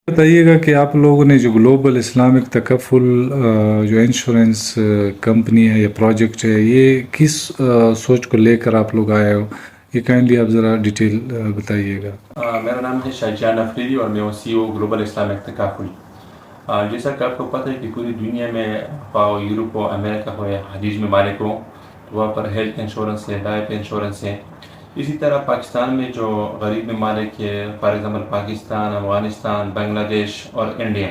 بتائیے گا کہ آپ لوگوں نے جو گلوبل اسلامک تکفل جو انشورنس کمپنی ہے یا پروجیکٹ ہے، یہ کس سوچ کو لے کر آپ لوگ آئے ہو؟ یہ کائنڈلی آپ ذرا ڈیٹیل بتائیے گا۔ میرا نام ہے شاہجہان افریدی اور میں سی او گلوبل اسلامک تکافل۔ جیسا کہ آپ کو پتہ ہے کہ پوری دنیا میں خواہ یورپ ہو، امریکہ ہو یا خلیج ممالک ہو، تو وہاں پر ہیلتھ انشورنس ہے، لائف انشورنس ہے۔ اسی طرح پاکستان میں جو غریب ممالک ہے، فار ایگزامپل پاکستان، افغانستان، بنگلہ دیش اور انڈیا،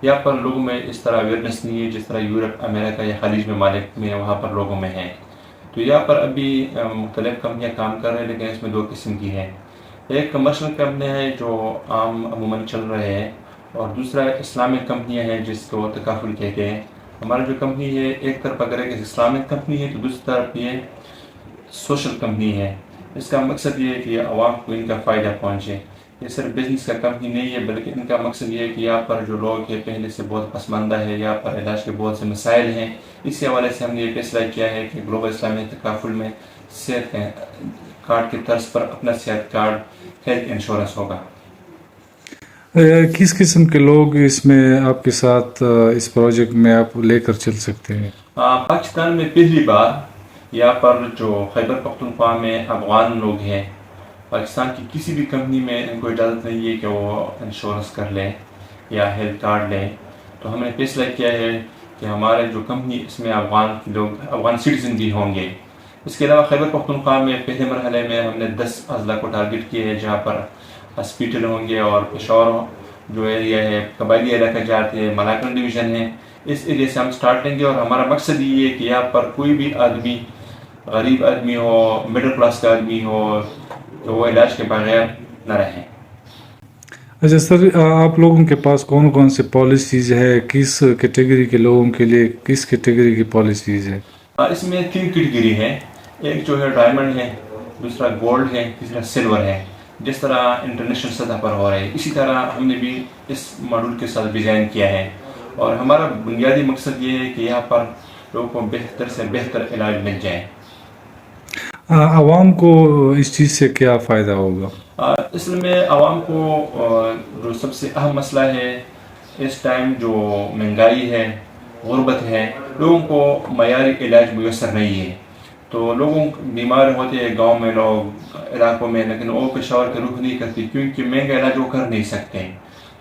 یہاں پر لوگوں میں اس طرح اویئرنیس نہیں ہے جس طرح یورپ، امریکہ یا خلیج ممالک میں وہاں پر لوگوں میں ہے۔ تو یہاں پر ابھی مختلف کمپنیاں کام کر رہے ہیں، لیکن اس میں دو قسم کی ہیں۔ ایک کمرشل کمپنی ہے جو عام عموماً چل رہے ہیں، اور دوسرا اسلامک کمپنیاں ہیں جس کو تکافل کہتے ہیں۔ ہماری جو کمپنی ہے ایک طرف اگر ایک اسلامک کمپنی ہے تو دوسری طرف یہ سوشل کمپنی ہے۔ اس کا مقصد یہ ہے کہ عوام کو ان کا فائدہ پہنچے۔ یہ صرف بزنس کا کمپنی نہیں ہے، بلکہ ان کا مقصد یہ ہے کہ یہاں پر جو لوگ ہیں پہلے سے بہت پسماندہ ہے، یہاں پر علاج کے بہت سے مسائل ہیں۔ اسی حوالے سے ہم نے یہ فیصلہ کیا ہے کہ گلوبل اسلامی تکافل میں صحت کارڈ کی طرز پر اپنا صحت کارڈ ہیلتھ انشورنس ہوگا۔ کس قسم کے لوگ اس میں آپ کے ساتھ اس پروجیکٹ میں آپ لے کر چل سکتے ہیں؟ پاکستان میں پہلی بار یہاں پر جو خیبر پختونخوا میں افغان لوگ ہیں، پاکستان کی کسی بھی کمپنی میں ان کو اجازت نہیں ہے کہ وہ انشورنس کر لیں یا ہیلتھ کارڈ لیں۔ تو ہم نے فیصلہ کیا ہے کہ ہمارے جو کمپنی اس میں افغان سٹیزن بھی ہوں گے۔ اس کے علاوہ خیبر پختونخوا میں پہلے مرحلے میں ہم نے 10 اضلاع کو ٹارگٹ کیے ہیں جہاں پر ہاسپیٹل ہوں گے، اور پشاور جو ایریا ہے، قبائلی علاقہ جاتے ہیں، ملاکنڈ ڈویژن ہے، اس ایریا سے ہم سٹارٹ لیں گے۔ اور ہمارا مقصد یہ ہے کہ یہاں پر کوئی بھی آدمی، غریب آدمی ہو، مڈل کلاس کا آدمی ہو، تو وہ علاج کے بغیر نہ رہیں۔ اچھا سر، آپ لوگوں کے پاس کون کون سے پالیسیز ہے؟ کس کیٹیگری کے لوگوں کے لیے کس کیٹیگری کی پالیسیز ہے؟ اس میں 3 کیٹیگری ہے۔ ایک جو ہے ڈائمنڈ ہے، دوسرا گولڈ ہے، تیسرا سلور ہے۔ جس طرح انٹرنیشنل سطح پر ہو رہا ہے، اسی طرح ہم نے بھی اس ماڈول کے ساتھ ڈیزائن کیا ہے۔ اور ہمارا بنیادی مقصد یہ ہے کہ یہاں پر لوگوں کو بہتر سے بہتر علاج مل جائے۔ عوام کو اس چیز سے کیا فائدہ ہوگا؟ اصل میں عوام کو جو سب سے اہم مسئلہ ہے اس ٹائم، جو مہنگائی ہے، غربت ہے، لوگوں کو معیاری علاج میسر نہیں ہے۔ تو لوگوں بیمار ہوتے ہیں گاؤں میں، لوگ علاقوں میں، لیکن وہ پشاور کے رخ نہیں کرتی کیونکہ مہنگا علاج وہ کر نہیں سکتے ہیں۔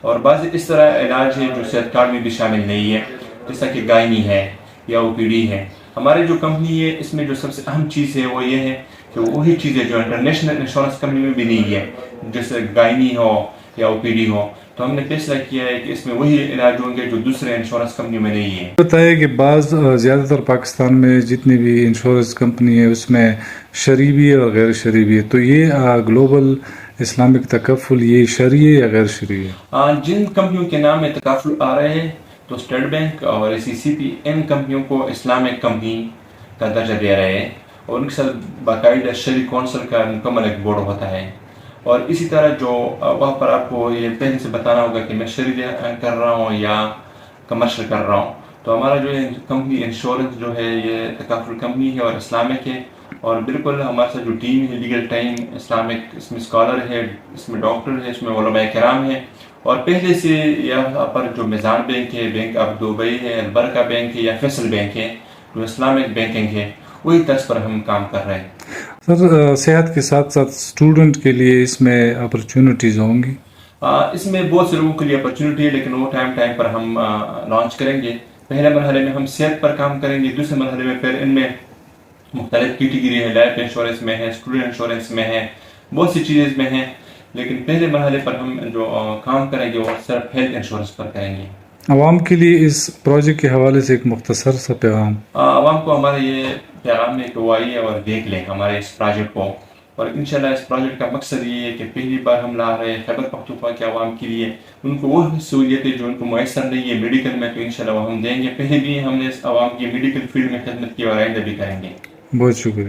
اور بعض اس طرح علاج ہے جو صحت کارڈ میں بھی شامل نہیں ہے، جیسا کہ گائنی ہے یا او پی ڈی ہے۔ ہماری جو کمپنی ہے اس میں جو سب سے اہم چیز ہے وہ یہ ہے کہ وہی چیزیں جو انٹرنیشنل انشورنس کمپنی میں بھی نہیں ہے، جیسے گائنی ہو یا او پی ڈی ہو، تو ہم نے فیصلہ کیا ہے کہ اس میں وہی علاج ہوں گے جو دوسرے انشورنس کمپنی میں نہیں ہے۔ بتائیے کہ زیادہ تر پاکستان میں جتنی بھی انشورنس کمپنی ہے اس میں شرعی بھی ہے اور غیر شرعی بھی ہے، تو یہ گلوبل اسلامک تکفل یہ شرعی ہے یا غیر شرعی ہے؟ جن کمپنیوں کے نام میں تکافل آ رہے ہیں تو اسٹیٹ بینک اور ACCP ان کمپنیوں کو اسلامک کمپنی کا درجہ دے رہے ہیں، اور ان کے ساتھ باقاعدہ شرعی کونسل کا مکمل ایک بورڈ ہوتا ہے۔ اور اسی طرح جو وہاں پر آپ کو یہ پہلے سے بتانا ہوگا کہ میں شرعی کر رہا ہوں یا کمرشل کر رہا ہوں، تو ہمارا جو کمپنی انشورنس جو ہے یہ تکافل کمپنی ہے اور اسلامک ہے۔ اور بالکل ہمارے ساتھ جو ٹیم ہے لیگل ٹائم اسلامک، اس میں اسکالر ہے، اس میں ڈاکٹر ہے، اس میں علماء کرام ہے، اور پہلے سے یہاں پر جو میزان بینک ہے، بینک آف دبئی ہے، البرکہ بینک ہے یا فیصل بینک ہے، جو اسلامک بینکنگ ہے، وہی طرز پر ہم کام کر رہے ہیں۔ سر، صحت کے ساتھ ساتھ اسٹوڈنٹ کے لیے اس میں اپرچونٹیز ہوں گی؟ اس میں بہت سے لوگوں کے لیے اپرچونٹی ہے، لیکن وہ ٹائم پر ہم لانچ کریں گے۔ پہلے مرحلے میں ہم صحت پر کام کریں گے، دوسرے مرحلے میں پھر ان میں مختلف کیٹیگری ہے، لائف انشورنس میں ہے، اسٹوڈنٹ انشورنس میں ہے، بہت سی چیز میں ہیں، لیکن پہلے مرحلے پر ہم جو کام کریں گے وہ صرف ہیلتھ انشورنس پر کریں گے۔ عوام کے لیے اس پروجیکٹ کے حوالے سے ایک مختصر سا پیغام۔ عوام کو ہمارا یہ پیغام ہے کہ وہ آئیے اور دیکھ لیں ہمارے اس پروجیکٹ کو، اور انشاءاللہ اس پروجیکٹ کا مقصد یہ ہے کہ پہلی بار ہم لا رہے ہیں خیبر پختونخوا کے عوام کے لیے، ان کو وہ سہولیتیں جو ان کو میسر نہیں ہے میڈیکل میں، تو انشاءاللہ وہ ہم دیں گے۔ پہلے بھی ہم نے اس عوام کی میڈیکل فیلڈ میں خدمت کی اور آئندہ بھی کریں گے۔ بہت شکریہ۔